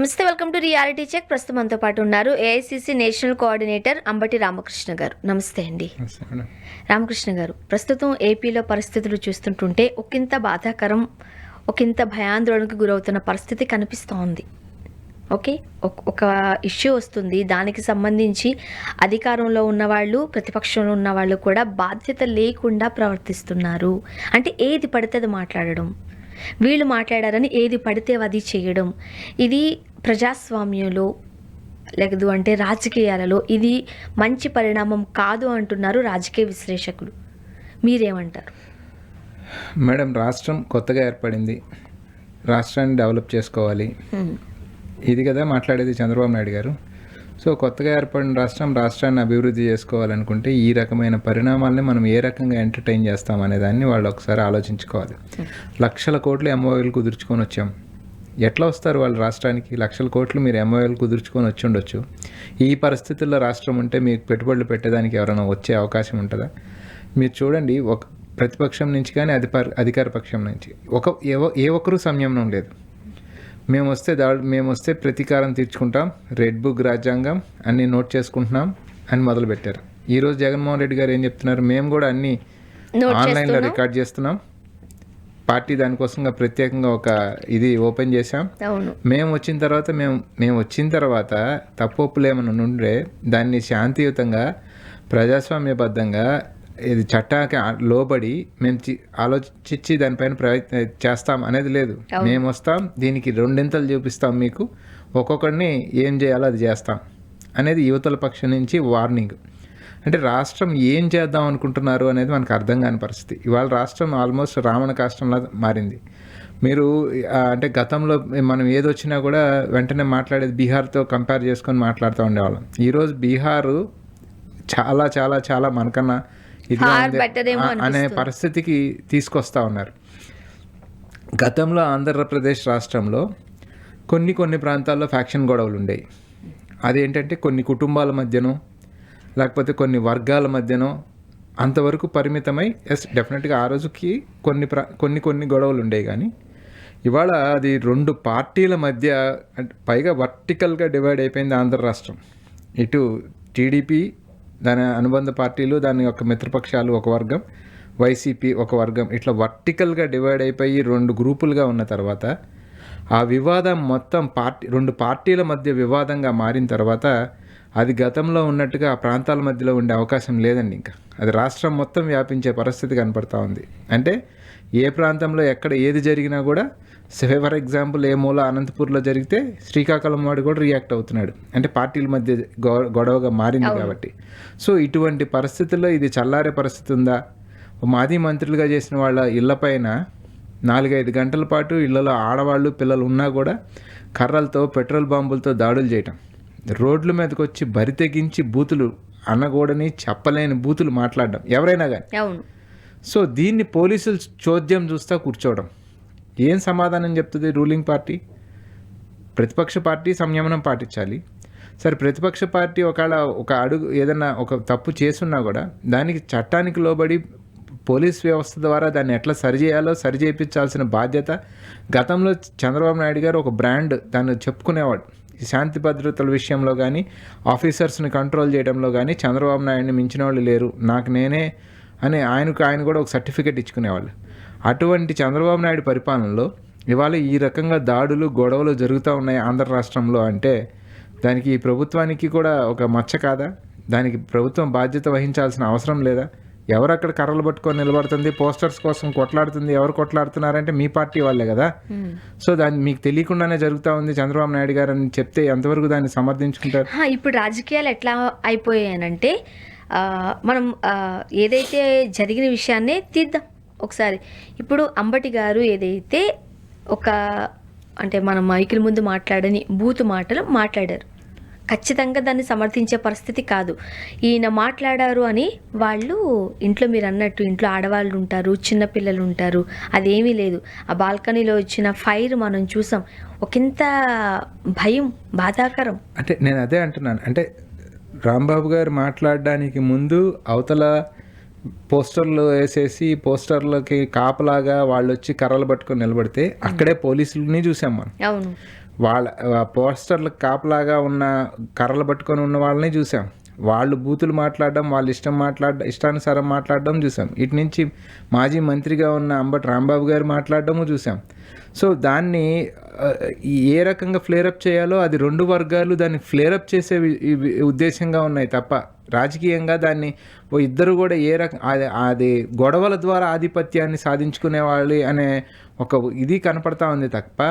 నమస్తే, welcome to reality check. ప్రస్తుతం మనతో పాటు ఉన్నారు AICC national coordinator Ambati Ramakrishna గారు. నమస్తే అండి. రామకృష్ణ గారు, ప్రస్తుతం ఏపీలో పరిస్థితులు చూస్తుంటుంటే ఒకంత బాధాకరం, ఒకంత భయాందోళనకు గురవుతున్న పరిస్థితి కనిపిస్తోంది. ఓకే, ఒక ఇష్యూ వస్తుంది, దానికి సంబంధించి అధికారంలో ఉన్నవాళ్ళు, ప్రతిపక్షంలో ఉన్నవాళ్ళు కూడా బాధ్యత లేకుండా ప్రవర్తిస్తున్నారు. అంటే ఏది పడితే అది మాట్లాడడం, వీళ్ళు మాట్లాడారని ఏది పడితే అది చేయడం, ఇది ప్రజాస్వామ్యంలో లేదు అంటే రాజకీయాలలో ఇది మంచి పరిణామం కాదు అంటున్నారు రాజకీయ విశ్లేషకులు. మీరేమంటారు? మేడం, రాష్ట్రం కొత్తగా ఏర్పడింది, రాష్ట్రాన్ని డెవలప్ చేసుకోవాలి, ఇది కదా మాట్లాడేది చంద్రబాబు నాయుడు గారు. సో కొత్తగా ఏర్పడిన రాష్ట్రాన్ని అభివృద్ధి చేసుకోవాలనుకుంటే ఈ రకమైన పరిణామాలని మనం ఏ రకంగా ఎంటర్టైన్ చేస్తామనే దాన్ని వాళ్ళు ఒకసారి ఆలోచించుకోవాలి. లక్షల కోట్లు ఎంఓఏలు కుదుర్చుకొని వచ్చాం. ఎట్లా వస్తారు వాళ్ళు రాష్ట్రానికి? లక్షల కోట్లు మీరు ఎంఓఏలు కుదుర్చుకొని వచ్చి ఉండొచ్చు. ఈ పరిస్థితుల్లో రాష్ట్రం ఉంటే మీకు పెట్టుబడులు పెట్టేదానికి ఎవరైనా వచ్చే అవకాశం ఉంటుందా? మీరు చూడండి, ఒక ప్రతిపక్షం నుంచి కానీ అధికార పక్షం నుంచి ఏ ఒక్కరూ సంయమనం లేదు. మేము వస్తే ప్రతీకారం తీర్చుకుంటాం, రెడ్ బుక్ రాజ్యాంగం అన్నీ నోట్ చేసుకుంటున్నాం అని మొదలుపెట్టారు. ఈరోజు జగన్మోహన్ రెడ్డి గారు ఏం చెప్తున్నారు? మేము కూడా అన్నీ ఆన్లైన్లో రికార్డ్ చేస్తున్నాం, పార్టీ దానికోసంగా ప్రత్యేకంగా ఒక ఇది ఓపెన్ చేశాం. మేము వచ్చిన తర్వాత తప్పొప్పులు ఏమైనా ఉండే దాన్ని శాంతియుతంగా ప్రజాస్వామ్యబద్ధంగా ఇది చట్టానికి లోబడి మేము ఆలోచించి దానిపైన చేస్తాం అనేది లేదు. మేము వస్తాం, దీనికి రెండింతలు చూపిస్తాం, మీకు ఒక్కొక్కడిని ఏం చేయాలో అది చేస్తాం అనేది యువతల పక్షం నుంచి వార్నింగ్. అంటే రాష్ట్రం ఏం చేద్దాం అనుకుంటున్నారు అనేది మనకు అర్థం కాని పరిస్థితి. ఇవాళ రాష్ట్రం ఆల్మోస్ట్ రావణ కాష్టంలా మారింది. మీరు అంటే గతంలో మనం ఏదొచ్చినా కూడా వెంటనే మాట్లాడేది బీహార్తో కంపేర్ చేసుకొని మాట్లాడుతూ ఉండేవాళ్ళం. ఈరోజు బీహారు చాలా చాలా చాలా మనకన్నా ఇది అనే పరిస్థితికి తీసుకొస్తా ఉన్నారు. గతంలో ఆంధ్రప్రదేశ్ రాష్ట్రంలో కొన్ని ప్రాంతాల్లో ఫ్యాక్షన్ గొడవలు ఉండేవి. అదేంటంటే కొన్ని కుటుంబాల మధ్యనో లేకపోతే కొన్ని వర్గాల మధ్యనో అంతవరకు పరిమితమై డెఫినెట్గా ఆ రోజుకి కొన్ని గొడవలు ఉండేవి. కానీ ఇవాళ అది రెండు పార్టీల మధ్య, పైగా వర్టికల్గా డివైడ్ అయిపోయింది ఆంధ్ర రాష్ట్రం. ఇటు టీడీపీ, దాని అనుబంధ పార్టీలు, దాని యొక్క మిత్రపక్షాలు ఒక వర్గం, వైసీపీ ఒక వర్గం, ఇట్లా వర్టికల్గా డివైడ్ అయిపోయి రెండు గ్రూపులుగా ఉన్న తర్వాత ఆ వివాదం మొత్తం రెండు పార్టీల మధ్య వివాదంగా మారిన తర్వాత అది గతంలో ఉన్నట్టుగా ఆ ప్రాంతాల మధ్యలో ఉండే అవకాశం లేదండి. ఇంకా అది రాష్ట్రం మొత్తం వ్యాపించే పరిస్థితి కనపడతా ఉంది. అంటే ఏ ప్రాంతంలో ఎక్కడ ఏది జరిగినా కూడా, ఫర్ ఎగ్జాంపుల్ ఏ మూల అనంతపూర్లో జరిగితే శ్రీకాకుళం వాడు కూడా రియాక్ట్ అవుతున్నాడు. అంటే పార్టీల మధ్య గొడవగా మారింది కాబట్టి. సో ఇటువంటి పరిస్థితుల్లో ఇది చల్లారే పరిస్థితి ఉందా? మాజీ మంత్రులుగా చేసిన వాళ్ళ ఇళ్లపైన 4-5 గంటల పాటు ఇళ్లలో ఆడవాళ్ళు పిల్లలు ఉన్నా కూడా కర్రలతో, పెట్రోల్ బాంబులతో దాడులు చేయటం, రోడ్ల మీదకి వచ్చి బరి తెగించి బూతులు అనకూడని చెప్పలేని బూతులు మాట్లాడడం ఎవరైనా కానీ. సో దీన్ని పోలీసులు చోద్యం చూస్తా కూర్చోవడం, ఏం సమాధానం చెప్తుంది రూలింగ్ పార్టీ? ప్రతిపక్ష పార్టీ సంయమనం పాటించాలి. సరే, ప్రతిపక్ష పార్టీ ఒక అడుగు ఏదన్నా ఒక తప్పు చేస్తున్నా కూడా దానికి చట్టానికి లోబడి పోలీస్ వ్యవస్థ ద్వారా దాన్ని ఎట్లా సరిచేయాలో సరిచేయించాల్సిన బాధ్యత. గతంలో చంద్రబాబు నాయుడు గారు ఒక బ్రాండ్ దాన్ని చెప్పుకునేవాడు. శాంతి భద్రతల విషయంలో కానీ, ఆఫీసర్స్ని కంట్రోల్ చేయడంలో కానీ చంద్రబాబు నాయుడిని మించిన వాళ్ళు లేరు, నాకు నేనే అని ఆయన కూడా ఒక సర్టిఫికెట్ ఇచ్చుకునేవాళ్ళు. అటువంటి చంద్రబాబు నాయుడు పరిపాలనలో ఇవాళ ఈ రకంగా దాడులు, గొడవలు జరుగుతూ ఉన్నాయి ఆంధ్ర రాష్ట్రంలో. అంటే దానికి ఈ ప్రభుత్వానికి కూడా ఒక మచ్చ కాదా? దానికి ప్రభుత్వం బాధ్యత వహించాల్సిన అవసరం లేదా? ఎవరు అక్కడ కర్రలు పట్టుకొని నిలబడుతుంది, పోస్టర్స్ కోసం కొట్లాడుతుంది? ఎవరు కొట్లాడుతున్నారంటే మీ పార్టీ వాళ్ళే కదా. సో దాన్ని మీకు తెలియకుండానే జరుగుతూ ఉంది చంద్రబాబు నాయుడు గారు అని చెప్తే ఎంతవరకు దాన్ని సమర్థించుకుంటారు? ఇప్పుడు రాజకీయాలు ఎట్లా అయిపోయాయనంటే, మనం ఏదైతే జరిగిన విషయాన్నే తీద్దాం ఒకసారి. ఇప్పుడు అంబటి గారు ఏదైతే అంటే మనం మైకుల ముందు మాట్లాడని బూతు మాటలు మాట్లాడారు, ఖచ్చితంగా దాన్ని సమర్థించే పరిస్థితి కాదు. ఈయన మాట్లాడారు అని వాళ్ళు ఇంట్లో, మీరు అన్నట్టు ఇంట్లో ఆడవాళ్ళు ఉంటారు, చిన్నపిల్లలు ఉంటారు, అదేమీ లేదు. ఆ బాల్కనీలో వచ్చిన ఫైర్ మనం చూసాం. ఒకంత భయం, బాధాకరం. అంటే నేను అదే అంటున్నాను. అంటే రాంబాబు గారు మాట్లాడడానికి ముందు అవతల పోస్టర్లు వేసేసి పోస్టర్లకి కాపలాగా వాళ్ళు వచ్చి కర్రలు పట్టుకొని నిలబడితే అక్కడే పోలీసులని చూసాం మనం. పోస్టర్లకు కాపలాగా ఉన్న కర్రలు పట్టుకొని ఉన్న వాళ్ళని చూసాం. వాళ్ళు బూతులు మాట్లాడడం, వాళ్ళ ఇష్టానుసారం మాట్లాడడం చూసాం. ఇటు నుంచి మాజీ మంత్రిగా ఉన్న అంబటి రాంబాబు గారు మాట్లాడడము చూసాం. సో దాన్ని ఏ రకంగా ఫ్లేరప్ చేయాలో అది రెండు వర్గాలు దాన్ని ఫ్లేరప్ చేసే ఉద్దేశంగా ఉన్నాయి తప్ప రాజకీయంగా దాన్ని ఇద్దరు కూడా ఏ రకం అది గొడవల ద్వారా ఆధిపత్యాన్ని సాధించుకునే వాళ్ళు అనే ఒక ఇది కనపడతా ఉంది తప్ప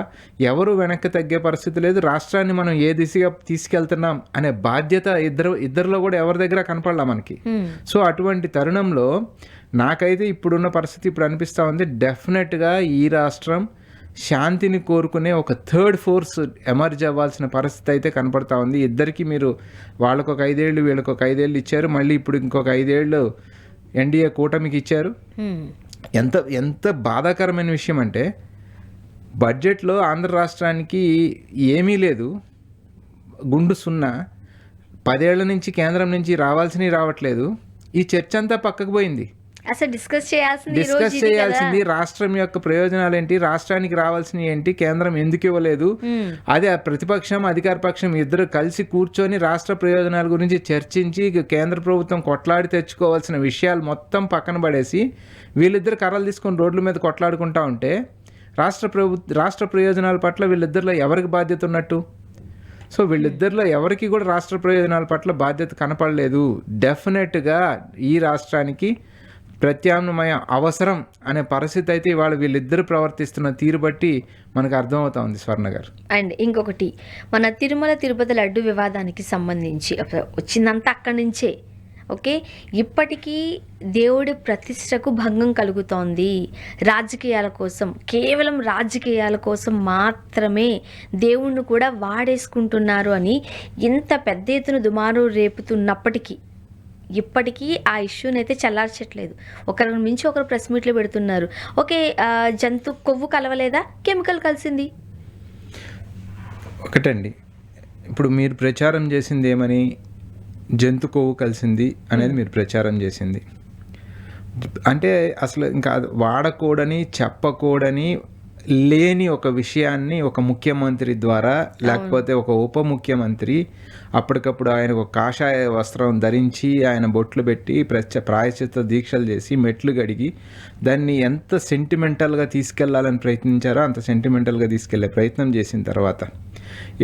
ఎవరు వెనక్కి తగ్గే పరిస్థితి లేదు. రాష్ట్రాన్ని మనం ఏ దిశగా తీసుకెళ్తున్నాం అనే బాధ్యత ఇద్దరిలో కూడా ఎవరి దగ్గర కనపడలా మనకి. సో అటువంటి తరుణంలో నాకైతే ఇప్పుడున్న పరిస్థితి ఇప్పుడు అనిపిస్తూ ఉంది, డెఫినెట్గా ఈ రాష్ట్రం శాంతిని కోరుకునే ఒక థర్డ్ ఫోర్స్ ఎమర్జ్ అవ్వాల్సిన పరిస్థితి అయితే కనపడతా ఉంది. ఇద్దరికి మీరు వాళ్ళకు ఒక 5 ఏళ్ళు వీళ్ళకి ఒక 5 ఏళ్ళు ఇచ్చారు, మళ్ళీ ఇప్పుడు ఇంకొక 5 ఏళ్ళు ఎన్డీఏ కూటమికి ఇచ్చారు. ఎంత ఎంత బాధాకరమైన విషయం అంటే బడ్జెట్లో ఆంధ్ర రాష్ట్రానికి ఏమీ లేదు, గుండు సున్నా. 10 ఏళ్ల నుంచి కేంద్రం నుంచి రావాల్సినవి రావట్లేదు. ఈ చర్చ అంతా పక్కకు పోయింది. అసలు డిస్కస్ చేయాల్సింది రాష్ట్రం యొక్క ప్రయోజనాలు ఏంటి, రాష్ట్రానికి రావాల్సినవి ఏంటి, కేంద్రం ఎందుకు ఇవ్వలేదు, అదే ప్రతిపక్షం అధికార పక్షం ఇద్దరు కలిసి కూర్చొని రాష్ట్ర ప్రయోజనాల గురించి చర్చించి కేంద్ర ప్రభుత్వం కొట్లాడి తెచ్చుకోవాల్సిన విషయాలు మొత్తం పక్కన పడేసి వీళ్ళిద్దరు కర్రలు తీసుకొని రోడ్ల మీద కొట్లాడుకుంటా ఉంటే రాష్ట్ర ప్రయోజనాల పట్ల వీళ్ళిద్దరిలో ఎవరికి బాధ్యత ఉన్నట్టు? సో వీళ్ళిద్దరిలో ఎవరికి కూడా రాష్ట్ర ప్రయోజనాల పట్ల బాధ్యత కనపడలేదు. డెఫినెట్గా ఈ రాష్ట్రానికి ప్రత్యామ్నాయ అవసరం అనే పరిస్థితి అయితే ఇవాళ వీళ్ళిద్దరు ప్రవర్తిస్తున్న తీరు బట్టి మనకు అర్థమవుతా ఉంది స్వర్ణ గారు. అండ్ ఇంకొకటి, మన తిరుమల తిరుపతి లడ్డు వివాదానికి సంబంధించి వచ్చిందంతా అక్కడి నుంచే. ఓకే, ఇప్పటికీ దేవుడి ప్రతిష్టకు భంగం కలుగుతోంది. రాజకీయాల కోసం, కేవలం రాజకీయాల కోసం మాత్రమే దేవుణ్ణి కూడా వాడేసుకుంటున్నారు అని ఇంత పెద్ద ఎత్తున దుమారు రేపుతున్నప్పటికీ ఇప్పటికీ ఆ ఇష్యూని అయితే చల్లార్చట్లేదు. ఒకరి మించి ఒకరు ప్రెస్ మీట్లు పెడుతున్నారు. ఓకే, జంతు కొవ్వు కలవలేదా, కెమికల్ కలిసింది? ఒకటండి, ఇప్పుడు మీరు ప్రచారం చేసింది ఏమని, జంతు కొవ్వు కలిసింది అనేది మీరు ప్రచారం చేసింది అంటే అసలు ఇంకా వాడకూడని చెప్పకూడని లేని ఒక విషయాన్ని ఒక ముఖ్యమంత్రి ద్వారా లేకపోతే ఒక ఉప ముఖ్యమంత్రి అప్పటికప్పుడు ఆయన ఒక కాషాయ వస్త్రం ధరించి ఆయన బొట్లు పెట్టి ప్రాయశ్చిత్త దీక్షలు చేసి మెట్లు గడిగి దాన్ని ఎంత సెంటిమెంటల్గా తీసుకెళ్లాలని ప్రయత్నించారో అంత సెంటిమెంటల్గా తీసుకెళ్లే ప్రయత్నం చేసిన తర్వాత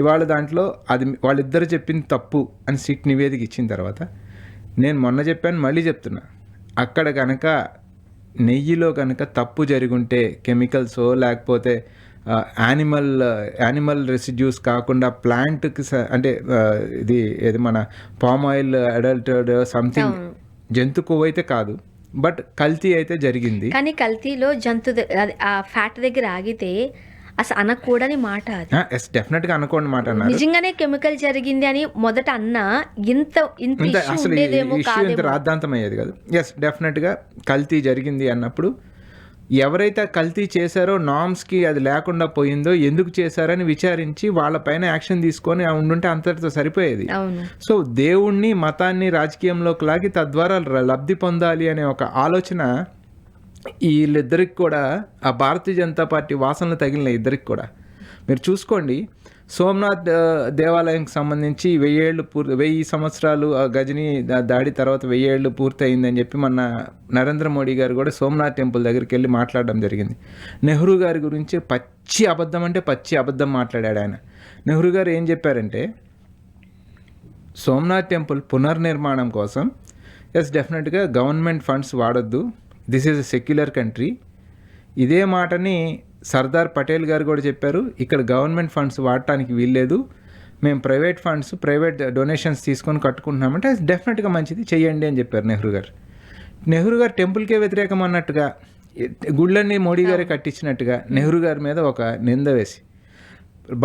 ఇవాళ దాంట్లో అది వాళ్ళిద్దరు చెప్పింది తప్పు అని సిట్ నివేదిక ఇచ్చిన తర్వాత నేను మొన్న చెప్పాను, మళ్ళీ చెప్తున్నా, అక్కడ కనుక నెయ్యిలో కనుక తప్పు జరుగుంటే కెమికల్సో లేకపోతే యానిమల్ రెసిడ్యూస్ కాకుండా ప్లాంట్కి అంటే ఇది మన పామ్ ఆయిల్ అడల్టెడ్ సంథింగ్ జంతు కొవ్వు అయితే కాదు, బట్ కల్తీ అయితే జరిగింది. కానీ కల్తీలో ఆ ఫ్యాట్ దగ్గర ఆగితే అసలు అనకూడని మాట అది. ఎస్, డెఫినెట్గా అనకూడని మాట అన్నారు. నిజంగానే కెమికల్ జరిగింది అని మొదట అన్నా అసలు ఇష్యూ ఇంత రాద్ధాంతం అయ్యేది కాదు. ఎస్, డెఫినెట్గా కల్తీ జరిగింది అన్నప్పుడు ఎవరైతే కల్తీ చేశారో నామ్స్కి అది లేకుండా పోయిందో ఎందుకు చేశారని విచారించి వాళ్ళపైన యాక్షన్ తీసుకొని ఉండుంటే అంతటితో సరిపోయేది. సో దేవుణ్ణి మతాన్ని రాజకీయంలోకి లాగి తద్వారా లబ్ధి పొందాలి అనే ఒక ఆలోచన వీళ్ళిద్దరికి కూడా ఆ భారతీయ జనతా పార్టీ వాసనలు తగిలిన ఇద్దరికి కూడా. మీరు చూసుకోండి, సోమనాథ్ దేవాలయంకి సంబంధించి 1000 సంవత్సరాలు గజని దాడి తర్వాత 1000 ఏళ్ళు పూర్తి అయిందని చెప్పి మొన్న నరేంద్ర మోడీ గారు కూడా సోమనాథ్ టెంపుల్ దగ్గరికి వెళ్ళి మాట్లాడడం జరిగింది. నెహ్రూ గారి గురించి పచ్చి అబద్ధం అంటే పచ్చి అబద్ధం మాట్లాడాడు ఆయన. నెహ్రూ గారు ఏం చెప్పారంటే సోమనాథ్ టెంపుల్ పునర్నిర్మాణం కోసం ఎస్ డెఫినెట్గా గవర్నమెంట్ ఫండ్స్ వాడొద్దు, this is a secular country. ఇదే మాటని సర్దార్ పటేల్ గారు కూడా చెప్పారు, ఇక్కడ గవర్నమెంట్ ఫండ్స్ వాడటానికి వీల్లేదు, మేము ప్రైవేట్ డొనేషన్స్ తీసుకొని కట్టుకుంటున్నామంటే డెఫినెట్గా మంచిది చెయ్యండి అని చెప్పారు నెహ్రూ గారు టెంపుల్కే వ్యతిరేకం అన్నట్టుగా గుళ్ళన్నీ మోడీ గారే కట్టించినట్టుగా నెహ్రూ గారి మీద ఒక నింద వేసి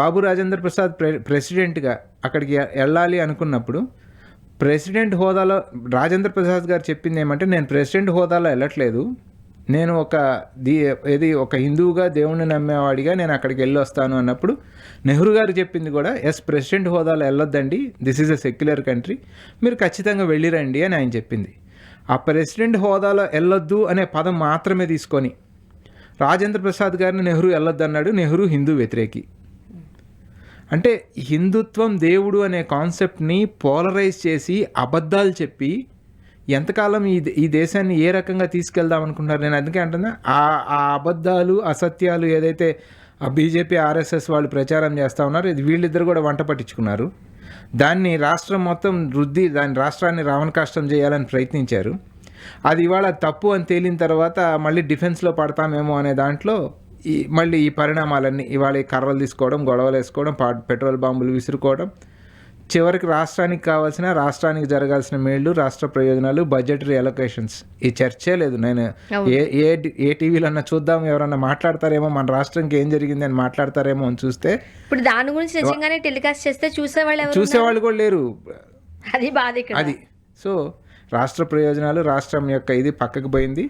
బాబు రాజేంద్ర ప్రసాద్ ప్రెసిడెంట్గా అక్కడికి వెళ్ళాలి అనుకున్నప్పుడు ప్రెసిడెంట్ హోదాలో రాజేంద్ర ప్రసాద్ గారు చెప్పింది ఏమంటే, నేను ప్రెసిడెంట్ హోదాలో వెళ్ళట్లేదు, నేను ఒక హిందువుగా దేవుణ్ణి నమ్మేవాడిగా నేను అక్కడికి వెళ్ళి వస్తాను అన్నప్పుడు నెహ్రూ గారు చెప్పింది కూడా ఎస్, ప్రెసిడెంట్ హోదాలో వెళ్ళొద్దండి, this is a secular country, మీరు ఖచ్చితంగా వెళ్ళిరండి అని ఆయన చెప్పింది. ఆ ప్రెసిడెంట్ హోదాలో వెళ్ళొద్దు అనే పదం మాత్రమే తీసుకొని రాజేంద్ర ప్రసాద్ గారిని నెహ్రూ వెళ్ళొద్దు అన్నాడు. నెహ్రూ హిందూ వ్యతిరేకి. అంటే హిందుత్వం దేవుడు అనే కాన్సెప్ట్ని పోలరైజ్ చేసి అబద్ధాలు చెప్పి ఎంతకాలం ఈ దేశాన్ని ఏ రకంగా తీసుకెళ్దాం అనుకుంటున్నారు? నేను అందుకే అంటున్నా, ఆ అబద్ధాలు అసత్యాలు ఏదైతే ఆ బీజేపీ ఆర్ఎస్ఎస్ వాళ్ళు ప్రచారం చేస్తూ ఉన్నారు, ఇది వీళ్ళిద్దరు కూడా వంట పట్టించుకున్నారు. దాన్ని రాష్ట్రం మొత్తం దాని రాష్ట్రాన్ని రావణకాష్టం చేయాలని ప్రయత్నించారు. అది ఇవాళ తప్పు అని తేలిన తర్వాత మళ్ళీ డిఫెన్స్లో పడతామేమో అనే దాంట్లో మళ్ళీ ఈ పరిణామాలన్నీ ఇవాళ కర్రలు తీసుకోవడం, గొడవలు వేసుకోవడం, పెట్రోల్ బాంబులు విసురుకోవడం, చివరికి రాష్ట్రానికి జరగాల్సిన మేళ్ళు, రాష్ట్ర ప్రయోజనాలు, బడ్జెటరీ అలొకేషన్స్, ఈ చర్చే లేదు. నేను ఏ టీవీలో అన్నా చూద్దాం, ఎవరన్నా మాట్లాడతారేమో మన రాష్ట్రంకి ఏం జరిగింది అని మాట్లాడతారేమో అని చూస్తే ఇప్పుడు దాని గురించి నిజంగానే టెలికాస్ట్ చేస్తే చూసేవాళ్ళు కూడా లేరు. అది బాధ. అది సో రాష్ట్ర ప్రయోజనాలు, రాష్ట్రం యొక్క ఇది పక్కకు పోయింది.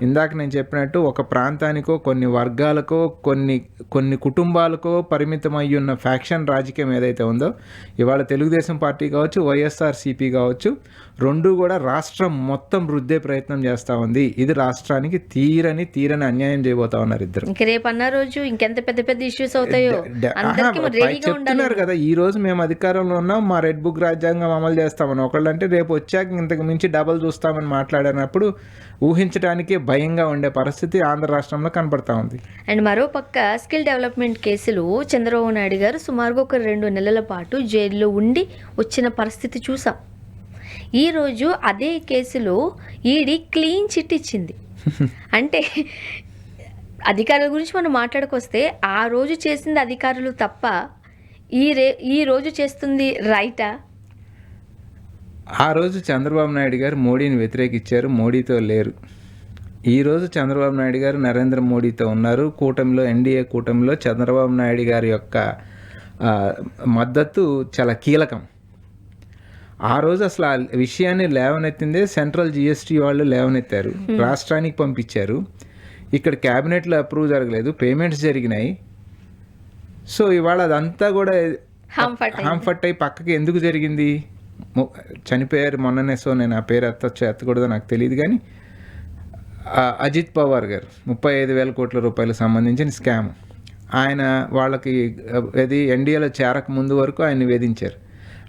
ఇందాక నేను చెప్పినట్టు ఒక ప్రాంతానికో, కొన్ని వర్గాలకో, కొన్ని కుటుంబాలకో పరిమితం అయ్యి ఉన్న ఫ్యాక్షన్ రాజకీయం ఏదైతే ఉందో, ఇవాళ తెలుగుదేశం పార్టీ కావచ్చు, వైఎస్ఆర్సీపీ కావచ్చు, రెండు కూడా రాష్ట్రం మొత్తం రుద్దే ప్రయత్నం చేస్తూ ఉంది. ఇది రాష్ట్రానికి తీరని అన్యాయం చేయబోతా ఉన్నారు ఇద్దరు. రేపన్న రోజు ఇంకెంత పెద్ద ఇష్యూస్ అవుతాయో చెప్తున్నారు కదా. ఈ రోజు మేము అధికారంలో ఉన్నాం, మా రెడ్ బుక్ రాజ్యాంగం అమలు చేస్తామని ఒకళ్ళంటే, రేపు వచ్చాక ఇంతకు మించి డబల్ చూస్తామని మాట్లాడినప్పుడు ఊహించడానికే భయంగా ఉండే పరిస్థితి ఆంధ్ర రాష్ట్రంలో కనబడతా ఉంది. అండ్ మరో పక్క స్కిల్ డెవలప్మెంట్ కేసులు చంద్రబాబు నాయుడు గారు సుమారుగా ఒక 2 నెలల పాటు జైల్లో ఉండి వచ్చిన పరిస్థితి చూసాం. ఈరోజు అదే కేసులో ఈడీ క్లీన్ చిట్ ఇచ్చింది. అంటే అధికారుల గురించి మనం మాట్లాడుకొస్తే ఆ రోజు చేసింది అధికారులు తప్ప ఈ రోజు చేస్తుంది రైటా? ఆ రోజు చంద్రబాబు నాయుడు గారు మోడీని వ్యతిరేకించారు, మోడీతో లేరు. ఈరోజు చంద్రబాబు నాయుడు గారు నరేంద్ర మోడీతో ఉన్నారు. కూటమిలో, ఎన్డీఏ కూటమిలో చంద్రబాబు నాయుడు గారి యొక్క మద్దతు చాలా కీలకం. ఆ రోజు అసలు ఆ విషయాన్ని లేవనెత్తిందే సెంట్రల్ జిఎస్టీ వాళ్ళు లేవనెత్తారు, రాష్ట్రానికి పంపించారు. ఇక్కడ క్యాబినెట్లో అప్రూవ్ జరగలేదు, పేమెంట్స్ జరిగినాయి. సో ఇవాళ అదంతా కూడా హాంఫర్ట్ అయి పక్కకి ఎందుకు జరిగింది? చనిపోయారు మొన్ననే. సో నేను ఆ పేరు ఎత్తకూడదో నాకు తెలియదు, కానీ అజిత్ పవార్ గారు 35,000 కోట్ల రూపాయలకు సంబంధించిన స్కామ్, ఆయన వాళ్ళకి అది ఎన్డీఏలో చేరక ముందు వరకు ఆయన వేధించారు.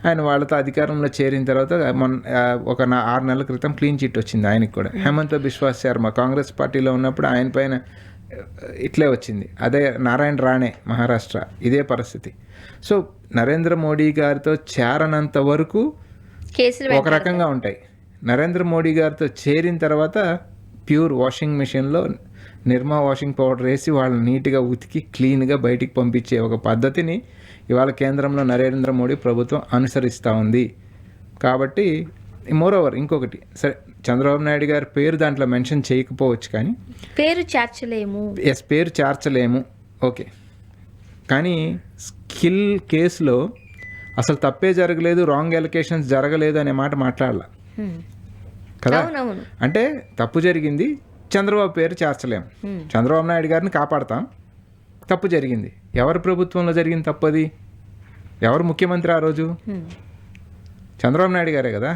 ఆయన వాళ్ళతో అధికారంలో చేరిన తర్వాత ఒక 6 నెలల క్రితం క్లీన్ చిట్ వచ్చింది ఆయనకి కూడా. హేమంత్ బిశ్వాస్ శర్మ కాంగ్రెస్ పార్టీలో ఉన్నప్పుడు ఆయన పైన ఇట్లే వచ్చింది. అదే నారాయణ రాణే మహారాష్ట్ర, ఇదే పరిస్థితి. సో నరేంద్ర మోడీ గారితో చేరనంత వరకు ఒక రకంగా ఉంటాయి. నరేంద్ర మోడీ గారితో చేరిన తర్వాత ప్యూర్ వాషింగ్ మిషన్లో నిర్మా వాషింగ్ పౌడర్ వేసి వాళ్ళని నీట్గా ఉతికి క్లీన్గా బయటికి పంపించే ఒక పద్ధతిని ఇవాళ కేంద్రంలో నరేంద్ర మోడీ ప్రభుత్వం అనుసరిస్తూ ఉంది. కాబట్టి మోరోవర్ ఇంకొకటి, సరే చంద్రబాబు నాయుడు గారి పేరు దాంట్లో మెన్షన్ చేయకపోవచ్చు, కానీ పేరు చేర్చలేము ఓకే. కానీ స్కిల్ కేసులో అసలు తప్పే జరగలేదు, రాంగ్ ఎలకేషన్స్ జరగలేదు అనే మాట మాట్లాడాల కదా. అంటే తప్పు జరిగింది, చంద్రబాబు పేరు చేర్చలేము. చంద్రబాబు నాయుడు గారిని కాపాడతాం, తప్పు జరిగింది. ఎవరి ప్రభుత్వంలో జరిగింది తప్పు? అది ఎవరు ముఖ్యమంత్రి ఆ రోజు? చంద్రబాబు నాయుడు గారే కదా.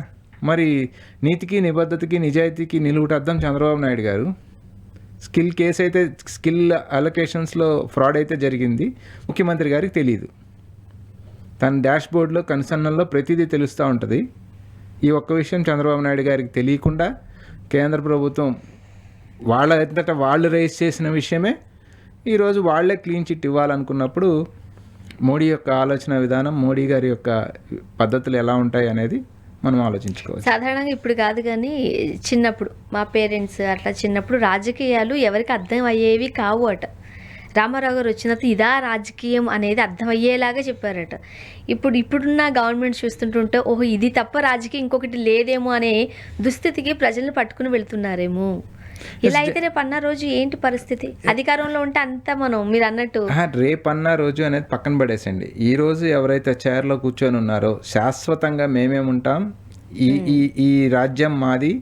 మరి నీతికి, నిబద్ధతకి, నిజాయితీకి నిలువుటద్దం చంద్రబాబు నాయుడు గారు. స్కిల్ కేసు అయితే, స్కిల్ అలొకేషన్స్లో ఫ్రాడ్ అయితే జరిగింది, ముఖ్యమంత్రి గారికి తెలియదు. తన డాష్ బోర్డ్లో, కన్సర్న్లో ప్రతిదీ తెలుస్తూ ఉంటుంది. ఈ ఒక్క విషయం చంద్రబాబు నాయుడు గారికి తెలియకుండా కేంద్ర ప్రభుత్వం వాళ్ళు రైజ్ చేసిన విషయమే ఈరోజు వాళ్లే క్లీన్ చిట్ ఇవ్వాలనుకున్నప్పుడు మోడీ యొక్క ఆలోచన విధానం, మోడీ గారి యొక్క పద్ధతులు ఎలా ఉంటాయి అనేది మనం ఆలోచించుకోవచ్చు. సాధారణంగా ఇప్పుడు కాదు, కానీ చిన్నప్పుడు మా పేరెంట్స్ అట్లా చిన్నప్పుడు రాజకీయాలు ఎవరికి అర్థం అయ్యేవి కావు అట. రామారావు గారు వచ్చినప్పుడు ఇదా రాజకీయం అనేది అర్థమయ్యేలాగా చెప్పారట. ఇప్పుడున్న గవర్నమెంట్ చూస్తుంటుంటే ఓహో ఇది తప్ప రాజకీయం ఇంకొకటి లేదేమో అనే దుస్థితికి ప్రజలను పట్టుకుని వెళ్తున్నారేమో. ఇలా అయితే రేపన్న రోజు ఏంటి పరిస్థితి? అధికారంలో ఉంటే అంతా మీరు అన్నట్టు రేపన్న రోజు అనేది పక్కన పడేసండి. ఈ రోజు ఎవరైతే చైర్లో కూర్చొని ఉన్నారో శాశ్వతంగా మేమేముంటాం, ఈ రాజ్యం మాది,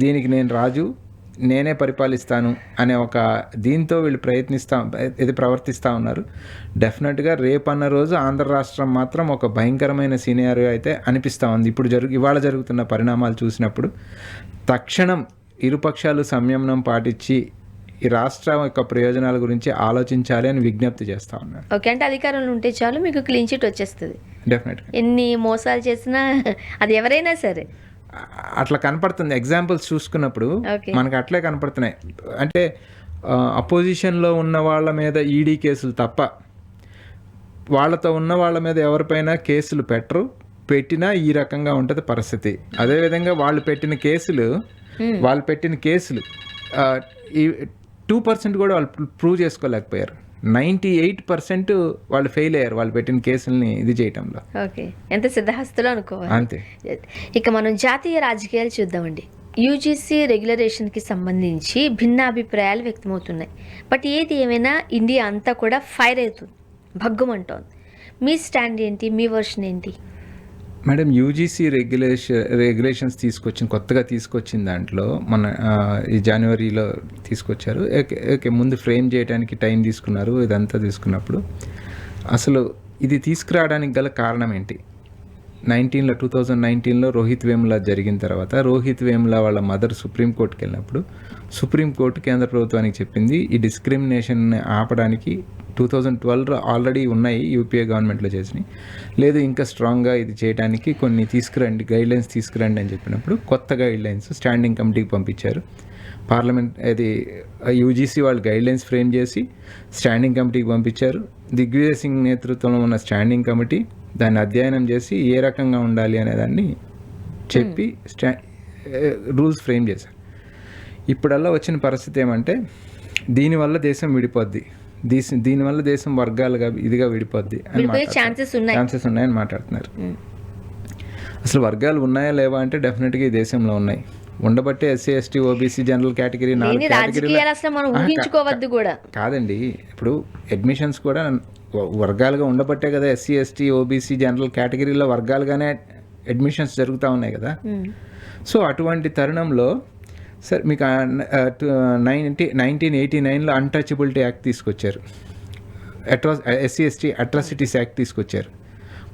దీనికి నేను రాజు, నేనే పరిపాలిస్తాను అనే ఒక దీంతో వీళ్ళు ప్రవర్తిస్తూ ఉన్నారు. డెఫినెట్గా రేపన్న రోజు ఆంధ్ర రాష్ట్రం మాత్రం ఒక భయంకరమైన సినారియో అయితే అనిపిస్తూ ఉంది. ఇవాళ జరుగుతున్న పరిణామాలు చూసినప్పుడు తక్షణం ఇరుపక్షాలు సంయమనం పాటించి ఈ రాష్ట్రం యొక్క ప్రయోజనాల గురించి ఆలోచించాలి అని విజ్ఞప్తి చేస్తా ఉన్నాను. ఓకే, అంటే అధికారంలో ఉంటే చాలు మీకు క్లీన్ చిట్ వచ్చేస్తుంది. డెఫినెట్గా ఎన్ని మోసాలు చేసినా అది ఎవరైనా సరే అట్లా కనపడుతుంది. ఎగ్జాంపుల్స్ చూసుకున్నప్పుడు Okay. మనకు అట్లే కనపడుతున్నాయి. అంటే అపోజిషన్లో ఉన్న వాళ్ళ మీద ఈడీ కేసులు తప్ప వాళ్ళతో ఉన్న వాళ్ళ మీద ఎవరిపైనా కేసులు పెట్టినా ఈ రకంగా ఉంటుంది పరిస్థితి. అదేవిధంగా వాళ్ళు పెట్టిన కేసులు ఈ 2% కూడా వాళ్ళు ప్రూవ్ చేసుకోలేకపోయారు. 98% వాళ్ళు ఫెయిల్ అయ్యారు వాళ్ళు పెట్టిన కేసుల్ని ఇది చేయటంలో. ఓకే, ఎంత సిద్ధహస్తులు అనుకోవాలి. అంతే. ఇక మనం జాతీయ రాజకీయాలు చూద్దామండి. యూజీసీ రెగ్యులరేషన్కి సంబంధించి భిన్నాభిప్రాయాలు వ్యక్తమవుతున్నాయి. బట్ ఏది ఏమైనా ఇండియా అంతా కూడా ఫైర్ అవుతుంది, భగ్గుమంటోంది. మీ స్టాండ్ ఏంటి, మీ వర్షన్ ఏంటి? మేడం, యూజీసీ రెగ్యులేషన్స్ కొత్తగా తీసుకొచ్చిన దాంట్లో మన ఈ జనవరిలో తీసుకొచ్చారు. ముందు ఫ్రేమ్ చేయడానికి టైం తీసుకున్నారు. ఇదంతా తీసుకున్నప్పుడు అసలు ఇది తీసుకురావడానికి గల కారణం ఏంటి? 2019లో రోహిత్ వేముల జరిగిన తర్వాత రోహిత్ వేముల వాళ్ళ మదర్ సుప్రీంకోర్టుకి వెళ్ళినప్పుడు సుప్రీంకోర్టు కేంద్ర ప్రభుత్వానికి చెప్పింది ఈ డిస్క్రిమినేషన్ని ఆపడానికి 2012 ఆల్రెడీ ఉన్నాయి, యూపీఏ గవర్నమెంట్లో చేసినాయి, లేదు ఇంకా స్ట్రాంగ్గా ఇది చేయడానికి కొన్ని గైడ్లైన్స్ తీసుకురండి అని చెప్పినప్పుడు కొత్త గైడ్లైన్స్ స్టాండింగ్ కమిటీకి పంపించారు. పార్లమెంట్ అది యూజీసీ వాళ్ళు గైడ్లైన్స్ ఫ్రేమ్ చేసి స్టాండింగ్ కమిటీకి పంపించారు. దిగ్విజయ్ సింగ్ నేతృత్వంలో ఉన్న స్టాండింగ్ కమిటీ దాన్ని అధ్యయనం చేసి ఏ రకంగా ఉండాలి అనేదాన్ని చెప్పి రూల్స్ ఫ్రేమ్ చేశారు. ఇప్పుడల్లా వచ్చిన పరిస్థితి ఏమంటే దీనివల్ల దేశం విడిపోద్ది, దీనివల్ల దేశం వర్గాలుగా ఇదిగా విడిపోద్ది అని ఛాన్సెస్ ఉన్నాయని మాట్లాడుతున్నారు. అసలు వర్గాలు ఉన్నాయా లేవా అంటే డెఫినెట్గా ఈ దేశంలో ఉన్నాయి. ఉండబట్టే SC ST OBC general category 4 కేటగిరీలు కాదండి. ఇప్పుడు అడ్మిషన్స్ కూడా వర్గాలుగా ఉండబట్టే కదా ఎస్సీ ఎస్టీ ఓబీసీ జనరల్ కేటగిరీలో వర్గాలుగానే అడ్మిషన్స్ జరుగుతూ ఉన్నాయి కదా. సో అటువంటి తరుణంలో సార్ మీకు 1989లో అన్టచబిలిటీ యాక్ట్ తీసుకొచ్చారు, ఎస్సీ ఎస్టీ అట్రాసిటీస్ యాక్ట్ తీసుకొచ్చారు.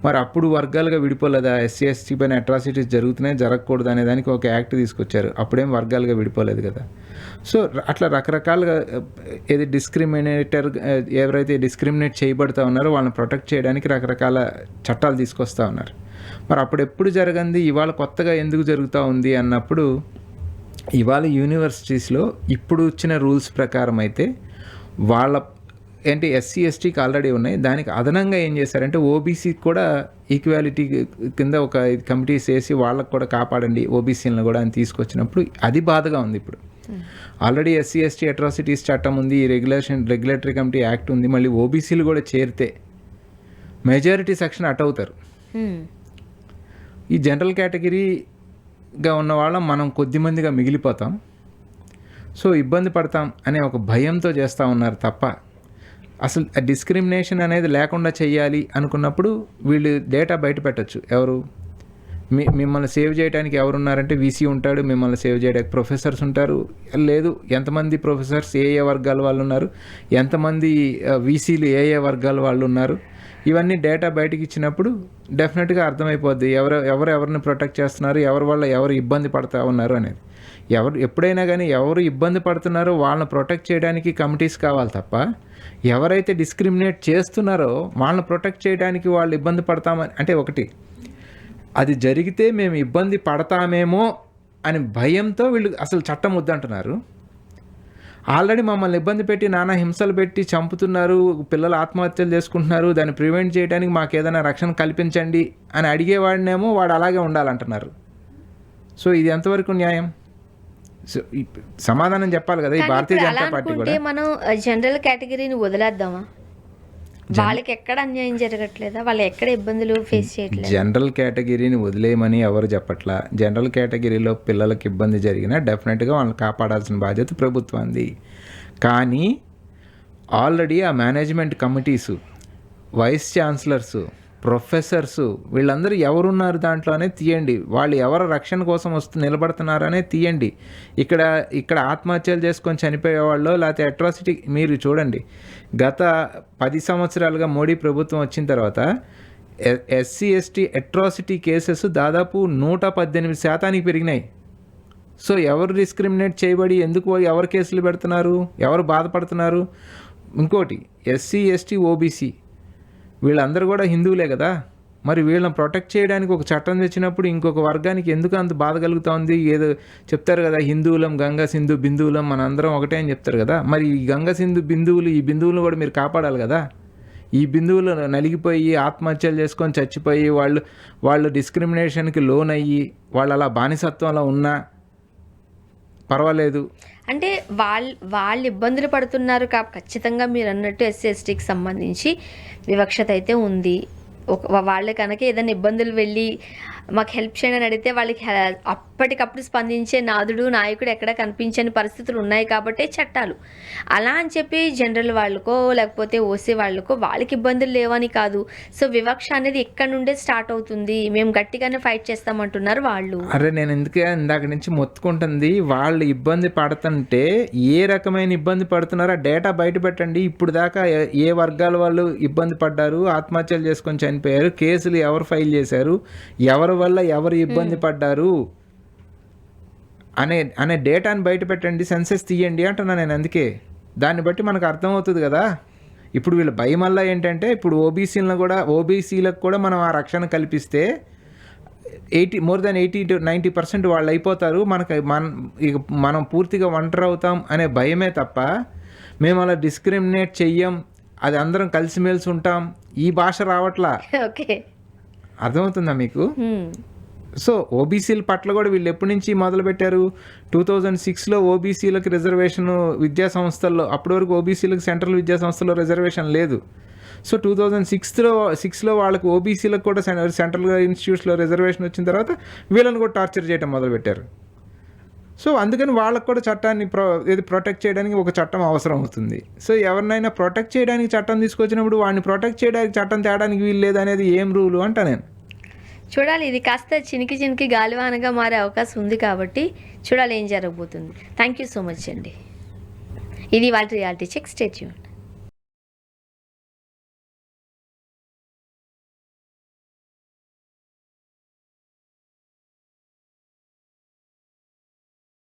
మరి అప్పుడు వర్గాలుగా విడిపోలేదా? ఎస్సీ ఎస్టీ పైన అట్రాసిటీస్ జరుగుతున్నాయి, జరగకూడదు అనే దానికి ఒక యాక్ట్ తీసుకొచ్చారు. అప్పుడేం వర్గాలుగా విడిపోలేదు కదా. సో అట్లా రకరకాలుగా ఏది ఎవరైతే డిస్క్రిమినేట్ చేయబడుతూ ఉన్నారో వాళ్ళని ప్రొటెక్ట్ చేయడానికి రకరకాల చట్టాలు తీసుకొస్తూ ఉన్నారు. మరి అప్పుడు ఎప్పుడు జరగంది, ఇవాళ కొత్తగా ఎందుకు జరుగుతూ ఉంది అన్నప్పుడు ఇవాళ యూనివర్సిటీస్లో ఇప్పుడు వచ్చిన రూల్స్ ప్రకారం అయితే వాళ్ళ ఎస్సీ ఎస్టీకి ఆల్రెడీ ఉన్నాయి, దానికి అదనంగా ఏం చేశారంటే ఓబీసీకి కూడా ఈక్వాలిటీ కింద ఒక కమిటీస్ వేసి వాళ్ళకు కూడా కాపాడండి ఓబీసీలను కూడా అని తీసుకొచ్చినప్పుడు అది బాధగా ఉంది. ఇప్పుడు ఆల్రెడీ ఎస్సీ ఎస్టీ అట్రాసిటీస్ చట్టం ఉంది, ఈ రెగ్యులేటరీ కమిటీ యాక్ట్ ఉంది, మళ్ళీ ఓబీసీలు కూడా చేరితే మెజారిటీ సెక్షన్ అట్ అవుతారు. ఈ జనరల్ కేటగిరీగా ఉన్న వాళ్ళం మనం కొద్దిమందిగా మిగిలిపోతాం, సో ఇబ్బంది పడతాం అనే ఒక భయంతో చేస్తూ ఉన్నారు తప్ప అసలు డిస్క్రిమినేషన్ అనేది లేకుండా చెయ్యాలి అనుకున్నప్పుడు వీళ్ళు డేటా బయట పెట్టచ్చు. ఎవరు మిమ్మల్ని సేవ్ చేయడానికి ఎవరున్నారంటే వీసీ ఉంటాడు, మిమ్మల్ని సేవ్ చేయడానికి ప్రొఫెసర్స్ ఉంటారు, లేదు ఎంతమంది ప్రొఫెసర్స్ ఏ వర్గాల వాళ్ళు ఉన్నారు, ఎంతమంది వీసీలు ఏ వర్గాల వాళ్ళు ఉన్నారు, ఇవన్నీ డేటా బయటకు ఇచ్చినప్పుడు డెఫినెట్గా అర్థమైపోద్ది ఎవరిని ప్రొటెక్ట్ చేస్తున్నారు, ఎవరి వల్ల ఎవరు ఇబ్బంది పడుతూ ఉన్నారు అనేది. ఎప్పుడైనా కానీ ఎవరు ఇబ్బంది పడుతున్నారో వాళ్ళని ప్రొటెక్ట్ చేయడానికి కమిటీస్ కావాలి తప్ప ఎవరైతే డిస్క్రిమినేట్ చేస్తున్నారో వాళ్ళని ప్రొటెక్ట్ చేయడానికి వాళ్ళు ఇబ్బంది పడతామని అంటే ఒకటి అది జరిగితే మేము ఇబ్బంది పడతామేమో అని భయంతో వీళ్ళు అసలు చట్టం వద్దంటున్నారు. ఆల్రెడీ మమ్మల్ని ఇబ్బంది పెట్టి నానా హింసలు పెట్టి చంపుతున్నారు, పిల్లలు ఆత్మహత్యలు చేసుకుంటున్నారు, దాన్ని ప్రివెంట్ చేయడానికి మాకు ఏదైనా రక్షణ కల్పించండి అని అడిగేవాడినేమో వాడు అలాగే ఉండాలంటున్నారు. సో ఇది ఎంతవరకు న్యాయం? సో సమాధానం చెప్పాలి కదా ఈ భారతీయ జనతా పార్టీ కూడా. మనం జనరల్ కేటగిరీని వదిలేద్దామా? వాళ్ళకి ఎక్కడ అన్యాయం జరగట్లేదా? వాళ్ళు ఎక్కడ ఇబ్బందులు ఫేస్ చేయట్లేదు? జనరల్ కేటగిరీని వదిలేయమని ఎవరు చెప్పట్లా. జనరల్ కేటగిరీలో పిల్లలకి ఇబ్బంది జరిగినా డెఫినెట్గా వాళ్ళని కాపాడాల్సిన బాధ్యత ప్రభుత్వాన్ని. కానీ ఆల్రెడీ ఆ మేనేజ్మెంట్ కమిటీసు, వైస్ ఛాన్సలర్సు, ప్రొఫెసర్సు వీళ్ళందరూ ఎవరున్నారు దాంట్లోనే తీయండి, వాళ్ళు ఎవరు రక్షణ కోసం నిలబడుతున్నారనే తీయండి. ఇక్కడ ఆత్మహత్యలు చేసుకొని చనిపోయేవాళ్ళు లేకపోతే అట్రాసిటీ మీరు చూడండి. గత 10 సంవత్సరాలుగా మోడీ ప్రభుత్వం వచ్చిన తర్వాత ఎస్సీ ఎస్టీ అట్రాసిటీ కేసెస్ దాదాపు 118% పెరిగినాయి. సో ఎవరు డిస్క్రిమినేట్ చేయబడి ఎందుకు ఎవరు కేసులు పెడుతున్నారు, ఎవరు బాధపడుతున్నారు? ఇంకోటి ఎస్సీ ఎస్టీ ఓబీసీ వీళ్ళందరూ కూడా హిందువులే కదా, మరి వీళ్ళని ప్రొటెక్ట్ చేయడానికి ఒక చట్టం తెచ్చినప్పుడు ఇంకొక వర్గానికి ఎందుకు అంత బాధ కలుగుతోంది? ఏదో చెప్తారు కదా, హిందువులం గంగా సింధు బిందువులం మన అందరం ఒకటే అని చెప్తారు కదా, మరి ఈ గంగా సింధు బిందువులు ఈ బిందువులను కూడా మీరు కాపాడాలి కదా. ఈ బిందువులు నలిగిపోయి ఆత్మహత్యలు చేసుకొని చచ్చిపోయి వాళ్ళు డిస్క్రిమినేషన్కి లోన్ అయ్యి వాళ్ళు అలా బానిసత్వంలో ఉన్నా పర్వాలేదు. అంటే వాళ్ళు ఇబ్బందులు పడుతున్నారు ఖచ్చితంగా మీరు అన్నట్టు ఎస్సీ ఎస్టీకి సంబంధించి వివక్షత అయితే ఉంది. వాళ్ళ కనుక ఏదైనా ఇబ్బందులు వెళ్ళి మాకు హెల్ప్ చేయండి అని అడిగితే వాళ్ళకి అప్పటికప్పుడు స్పందించే నాయకుడు ఎక్కడ కనిపించని పరిస్థితులు ఉన్నాయి కాబట్టి చట్టాలు. అలా అని చెప్పి జనరల్ వాళ్ళకో లేకపోతే ఓసీ వాళ్ళకో వాళ్ళకి ఇబ్బందులు లేవని కాదు. సో వివక్ష అనేది ఎక్కడి నుండే స్టార్ట్ అవుతుంది, మేము గట్టిగానే ఫైట్ చేస్తామంటున్నారు వాళ్ళు. అరే నేను ఎందుకే ఇందాక నుంచి మొత్తుకుంటుంది, వాళ్ళు ఇబ్బంది పడుతుంటే ఏ రకమైన ఇబ్బంది పడుతున్నారో ఆ డేటా బయట పెట్టండి. ఇప్పుడు దాకా ఏ వర్గాల వాళ్ళు ఇబ్బంది పడ్డారు, ఆత్మహత్యలు చేసుకొని చనిపోయారు, కేసులు ఎవరు ఫైల్ చేశారు, ఎవరి వల్ల ఎవరు ఇబ్బంది పడ్డారు అనే డేటాని బయట పెట్టండి, సెన్సెస్ తీయండి అంటున్నా నేను. అందుకే దాన్ని బట్టి మనకు అర్థమవుతుంది కదా. ఇప్పుడు వీళ్ళ భయం వల్ల ఏంటంటే ఇప్పుడు ఓబీసీలకు కూడా మనం ఆ రక్షణ కల్పిస్తే more than 80 to 90% వాళ్ళు అయిపోతారు, మనం పూర్తిగా ఒంటరి అవుతాం అనే భయమే తప్ప మేము అలా డిస్క్రిమినేట్ చెయ్యం, అది అందరం కలిసిమెలిసి ఉంటాం, ఈ భాష రావట్లా. ఓకే, అర్థమవుతుందా మీకు? సో ఓబీసీల పట్ల కూడా వీళ్ళు ఎప్పటి నుంచి మొదలుపెట్టారు? 2006లో ఓబీసీలకు రిజర్వేషన్ విద్యా సంస్థల్లో, అప్పటి వరకు ఓబీసీలకు సెంట్రల్ విద్యా సంస్థల్లో రిజర్వేషన్ లేదు. సో 2006లో వాళ్ళకి ఓబీసీలకు కూడా సెంట్రల్ ఇన్స్టిట్యూట్స్లో రిజర్వేషన్ వచ్చిన తర్వాత వీళ్ళని కూడా టార్చర్ చేయడం మొదలుపెట్టారు. సో అందుకని వాళ్ళకు కూడా చట్టాన్ని ప్రొటెక్ట్ చేయడానికి ఒక చట్టం అవసరం అవుతుంది. సో ఎవరినైనా ప్రొటెక్ట్ చేయడానికి చట్టం తీసుకొచ్చినప్పుడు వాడిని ప్రొటెక్ట్ చేయడానికి చట్టం తేడానికి వీలు లేదు అనేది ఏం రూలు అంటా నేను. చూడాలి, ఇది కాస్త చినికి గాలివానగా మారే అవకాశం ఉంది కాబట్టి చూడాలి ఏం జరగబోతుంది. థ్యాంక్ యూ సో మచ్ అండి. ఇది వాళ్ళ రియాలిటీ చెక్. Stay tuned.